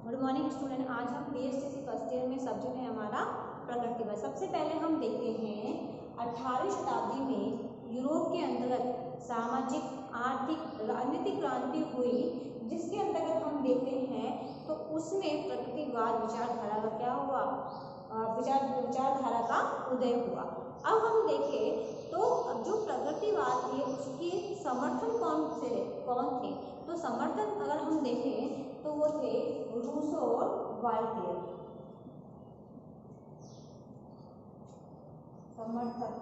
Good morning student. आज हम BSc first year में सब्जेक्ट है हमारा प्रकृतिवाद। सबसे पहले हम देखते हैं 18वीं शताब्दी में यूरोप के अंतर्गत सामाजिक, आर्थिक, राजनीतिक क्रांति हुई, जिसके अंतर्गत हम देखते हैं तो उसमें प्रकृतिवाद विचारधारा का क्या हुआ, विचारधारा का उदय हुआ। अब हम देखें तो अब जो प्रकृतिवाद है उसके समर्थन कौन थे, तो समर्थन अगर हम देखें तो वो थे रूसो और वॉल्टेयर। समर्थक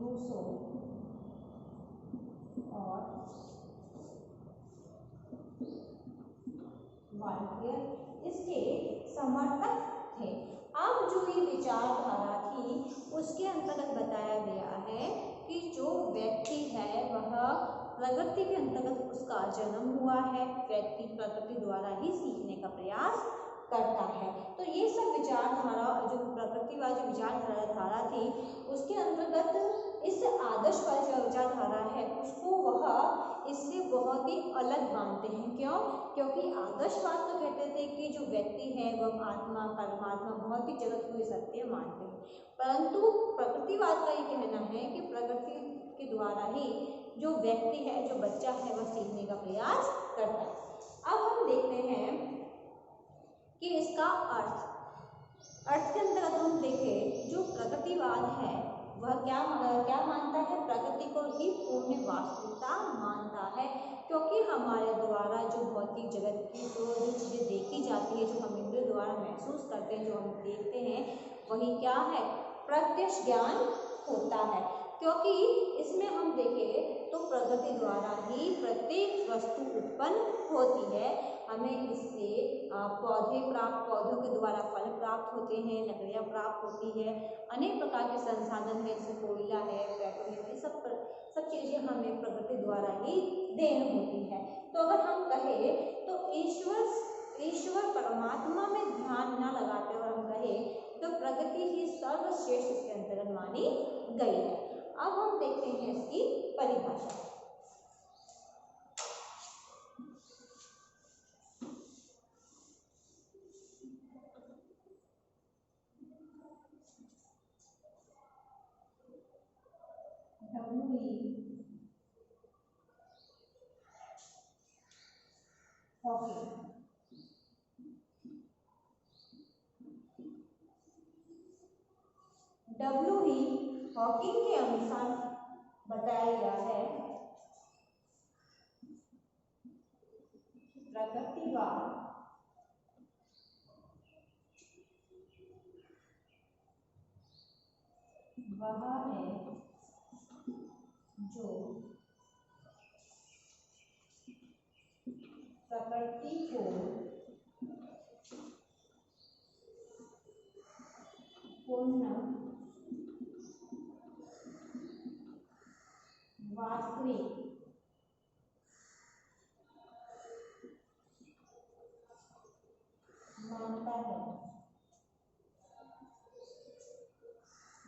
रूसो और वॉल्टेयर इसके समर्थक थे। अब जो ये विचारधारा थी उसके अंतर्गत बताया गया है कि जो व्यक्ति है वह प्रकृति के अंतर्गत उसका जन्म हुआ है, व्यक्ति प्रकृति द्वारा ही सीखने का प्रयास करता है। तो ये सब विचारधारा, जो प्रकृतिवाद जो विचारधारा थी उसके अंतर्गत इस आदर्श वाली जो विचारधारा है उसको वह इससे बहुत ही अलग मानते हैं। क्यों? क्योंकि आदर्शवाद तो कहते थे कि जो व्यक्ति है वह आत्मा, परमात्मा, भौतिक जगत को सत्य मानते हैं, परंतु प्रकृतिवाद का ये कहना है कि प्रकृति के द्वारा ही जो व्यक्ति है, जो बच्चा है, वह सीखने का प्रयास करता है। अब हम देखते हैं कि इसका अर्थ के अंतर्गत हम देखें जो प्रकृतिवाद है वह क्या मानता है, प्रकृति को ही पूर्ण वास्तविकता मानता है, क्योंकि हमारे द्वारा जो भौतिक जगत की जो चीज़ें देखी जाती है, जो हम इंद्रियों द्वारा महसूस करते हैं, जो हम देखते हैं, वही क्या है, प्रत्यक्ष ज्ञान होता है। क्योंकि इसमें हम देखें तो प्रकृति द्वारा ही प्रत्येक वस्तु उत्पन्न होती है। हमें इससे पौधों के द्वारा फल प्राप्त होते हैं, लकड़ियाँ प्राप्त होती है, अनेक प्रकार के संसाधन है, जैसे कोयला है, पेट्रोल है, सब चीज़ें हमें प्रकृति द्वारा ही देन होती है। तो अगर हम कहें तो ईश्वर परमात्मा में ध्यान न लगाते हुए हम कहें तो प्रकृति ही सर्वश्रेष्ठ इसके अंतर्गत मानी गई है। अब हम देखते हैं इसकी परिभाषा। हॉकिंग के अनुसार बताया गया है प्रकृतिवाद वह है जो प्रकृति को पूर्ण वास्तविक मानता है,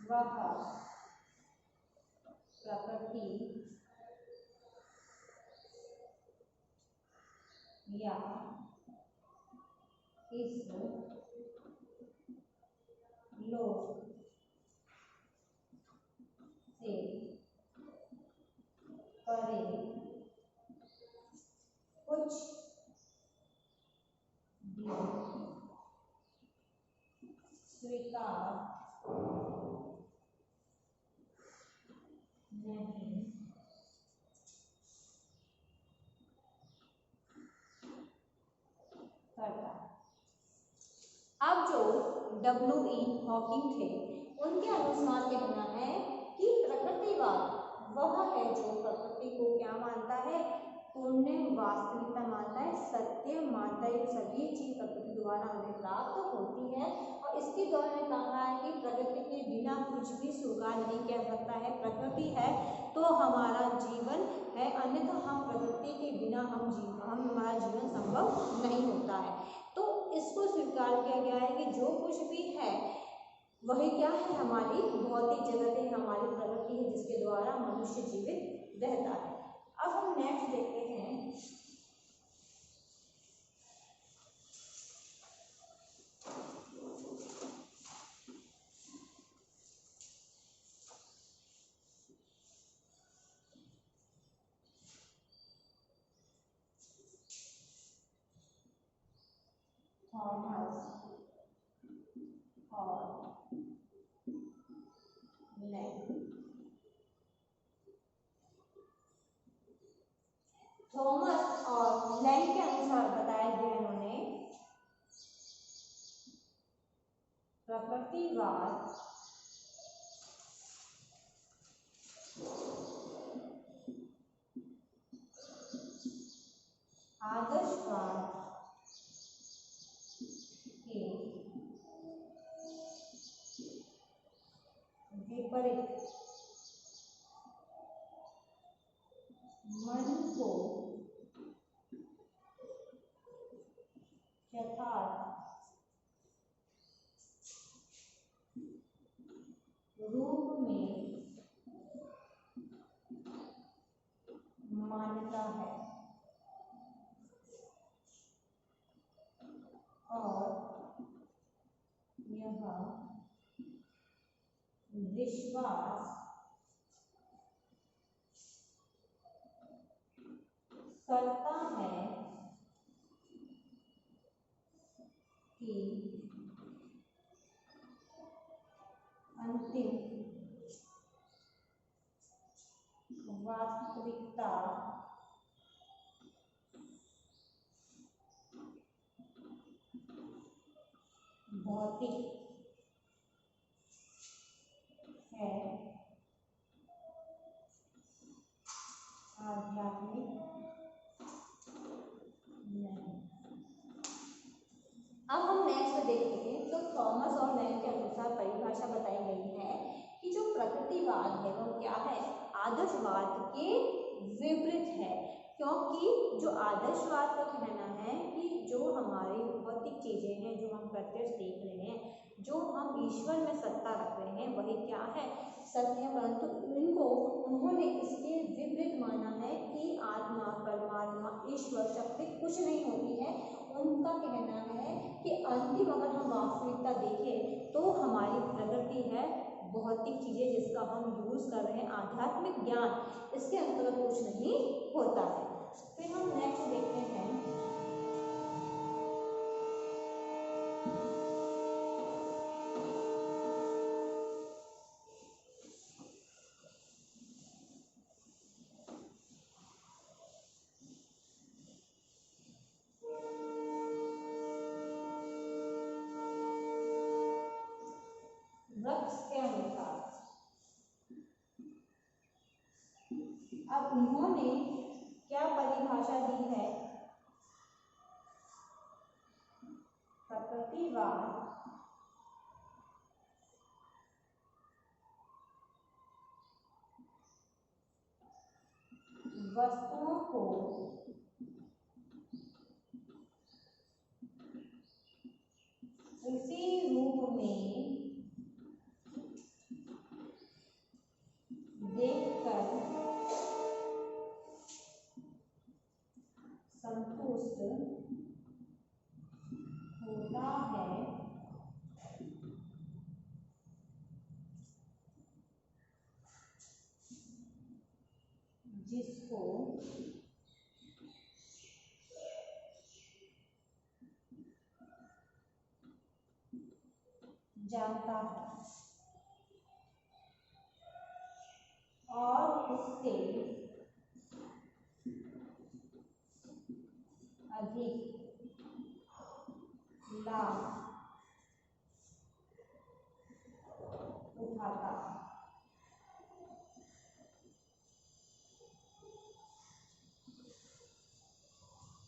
वह प्रकृति या इस लोक से परे कुछ भी स्वीकार नहीं करता। अब जो W.E. हॉकिंग थे उनके अनुसार कहना है कि प्रकृतिवाद वह है जो प्रकृति को क्या मानता है, पूर्ण वास्तविकता मानता है, सत्य मानता है। सभी चीज प्रकृति द्वारा हमें प्राप्त होती है और इसके द्वारा ने कहा है कि प्रकृति के बिना कुछ भी स्वीकार नहीं किया सकता है। प्रकृति है तो हमारा जीवन है, अन्यथा हम प्रकृति के बिना हमारा जीवन संभव नहीं होता है। तो इसको स्वीकार किया गया है कि जो कुछ भी है वही क्या है, हमारी भौतिक जगत है, हमारी प्रकृति है, जिसके द्वारा मनुष्य जीवित रहता है। अब हम नेक्स्ट देखते हैं थॉमस और लैंग। थॉमस और लैंग के अनुसार बताया गया इन्होंने प्रकृतिवाद आदर्शवाद के विपरीत मन को यथार्थ रूप में मानता है और यह विश्वास करता है कि अंतिम वास्तविकता भौतिक है, आध्यात्मिक नहीं। अब हम नेक्स्ट देखते हैं तो थॉमस और लैंग के अनुसार परिभाषा बताई गई है कि जो प्रकृतिवाद है वो क्या है, आदर्शवाद के विपरीत है। क्योंकि जो आदर्शवाद का कहना है कि जो हमारी भौतिक चीजें हैं, जो हम प्रत्यक्ष देख रहे हैं, जो हम ईश्वर में सत्ता रख रहे हैं, वही क्या है, सत्य है। परंतु उन्होंने इसके विपरीत माना है कि आत्मा, परमात्मा, ईश्वर, शक्ति कुछ नहीं होती है। उनका कहना है कि अंतिम अगर हम वास्तविकता देखें तो हमारी प्रकृति है, भौतिक चीजें जिसका हम यूज कर रहे हैं, आध्यात्मिक ज्ञान, इसके अंतर्गत कुछ नहीं होता है। फिर हम नेक्स्ट देखते हैं के अनुसार। अब उन्होंने क्या परिभाषा दी है, प्रकृतिवाद वस्तुओं को उसी रूप में देखकर संतुष्ट होता है जिसको जानता है और उससे अधिक लाभ उठाता है।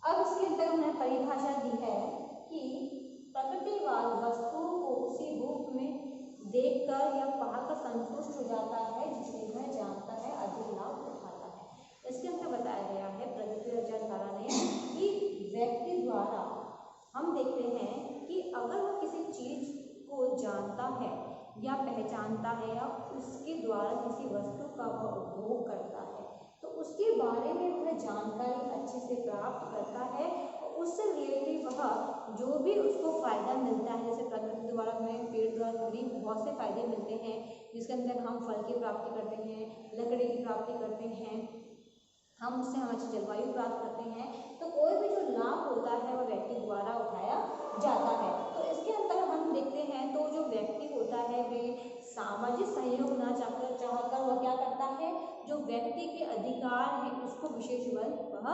अब इसके अंदर उन्होंने परिभाषा दी है कि प्रकृतिवाद वस्तुओं को उसी रूप में देखकर या पाकर संतुष्ट हो जाता है जिसे वह जानता है, अधिक लाभ उठाता है। इसके अंदर बताया गया है प्रगति विचारधारा ने कि व्यक्ति द्वारा हम देखते हैं कि अगर वह किसी चीज को जानता है या पहचानता है या उसके द्वारा किसी वस्तु का वह उपभोग करता है तो उसके बारे में वह जानकारी अच्छे से प्राप्त करता है और उससे रिलेटेड वह जो भी उसको फायदा मिलता है, जैसे प्रकृति द्वारा हमें पेड़ द्वारा भी बहुत से फायदे मिलते हैं जिसके अंदर हम फल की प्राप्ति करते हैं, लकड़ी की प्राप्ति करते हैं, हम उससे हमारी जलवायु प्राप्त करते हैं, तो कोई भी जो लाभ होता है वह व्यक्ति द्वारा उठाया जाता है। तो इसके अंदर हम देखते हैं तो जो व्यक्ति होता है वे सामाजिक सहयोग ना चाहकर वह क्या करता है, जो व्यक्ति के अधिकार है उसको विशेष बल वह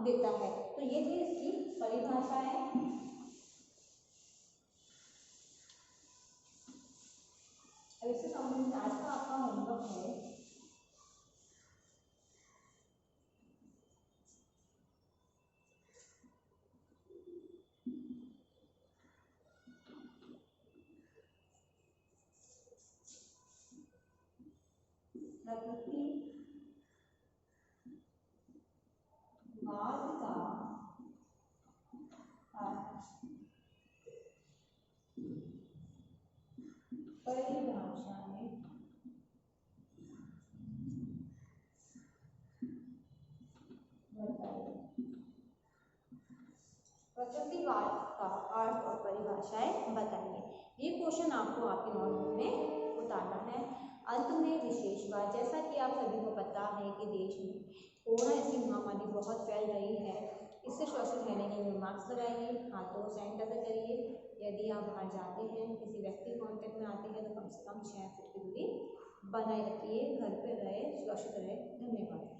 देता है। तो ये थी इसकी परिभाषा है। अब इससे संबंधित आज का आपका होमवर्क है प्रकृतिवाद का परिभाषाएं बताइए। प्रकृतिवाद का अर्थ और परिभाषाएं बताइए। ये क्वेश्चन आपको आपके नोटबुक में उतारना है। अंत में विशेष बात, जैसा कि आप सभी को पता है कि देश में कोरोना ऐसी महामारी बहुत फैल रही है, इससे सुरक्षित रहने के लिए मास्क लगाइए, हाथों को सैनिटाइजर करिए। यदि आप बाहर जाते हैं, किसी व्यक्ति कांटेक्ट में आते हैं तो कम से कम 6 फुट की दूरी बनाए रखिए। घर पे रहे, सुरक्षित रहे। धन्यवाद।